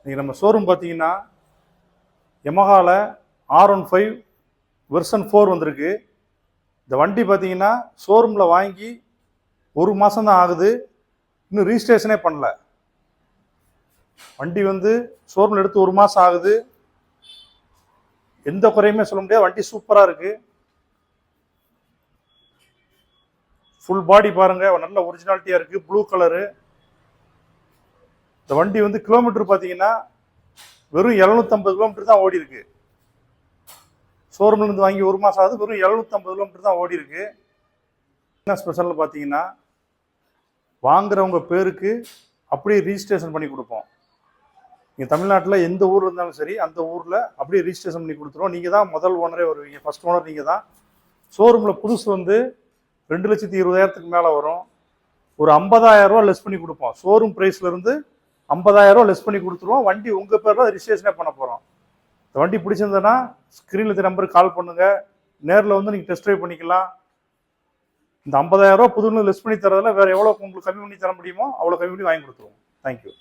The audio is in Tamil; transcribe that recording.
நீங்கள் நம்ம ஷோரூம் பார்த்தீங்கன்னா யமஹாவில் R15 வெர்ஷன் 4 வந்திருக்கு. இந்த வண்டி பார்த்தீங்கன்னா ஷோரூமில் வாங்கி 1 மாதம் தான் ஆகுது, இன்னும் ரிஜிஸ்ட்ரேஷனே பண்ணல. வண்டி வந்து ஷோரூமில் எடுத்து 1 மாதம் ஆகுது, எந்த குறையுமே சொல்ல முடியாது. வண்டி சூப்பராக இருக்கு. ஃபுல் பாடி பாருங்க, நல்ல ஒரிஜினாலிட்டியாக இருக்கு, ப்ளூ கலரு. இந்த வண்டி வந்து கிலோமீட்டர் பார்த்தீங்கன்னா வெறும் 750 கிலோமீட்டர் தான் ஓடி இருக்கு. ஷோரூம்லேருந்து வாங்கி 1 மாதம் ஆகுது, வெறும் 750 கிலோமீட்டர் தான் ஓடி இருக்கு. என்ன ஸ்பெஷல்னு பார்த்தீங்கன்னா வாங்குறவங்க பேருக்கு அப்படியே ரிஜிஸ்ட்ரேஷன் பண்ணி கொடுப்போம். நீங்கள் தமிழ்நாட்டில் எந்த ஊர் இருந்தாலும் சரி, அந்த ஊரில் அப்படியே ரிஜிஸ்ட்ரேஷன் பண்ணி கொடுத்துருவோம். நீங்கள் தான் முதல் ஓனரே வருவீங்க, ஃபர்ஸ்ட் ஓனர் நீங்கள் தான். ஷோரூமில் புதுசு வந்து 2,20,000 மேலே வரும். ஒரு 50,000 ரூபா லெஸ் பண்ணி கொடுப்போம். ஷோரூம் ப்ரைஸ்லேருந்து 50,000 ரூபா லெஸ் பண்ணி கொடுத்துருவோம். வண்டி உங்கள் பேரில் ரிஜிஸ்ட்ரேஷனே பண்ண போகிறோம். இந்த வண்டி பிடிச்சிருந்ததுன்னா ஸ்க்ரீனில் இருக்க நம்பருக்கு கால் பண்ணுங்கள். நேரில் வந்து நீங்கள் டெஸ்ட் ட்ரைவ் பண்ணிக்கலாம். இந்த 50,000 ரூபா புதுன்னு லெஸ் பண்ணி தரதில் வேறு எவ்வளோ உங்களுக்கு கம்மி பண்ணி தர முடியுமோ அவ்வளோ கம்மி பண்ணி வாங்கி கொடுத்துருவோம். தேங்க்யூ.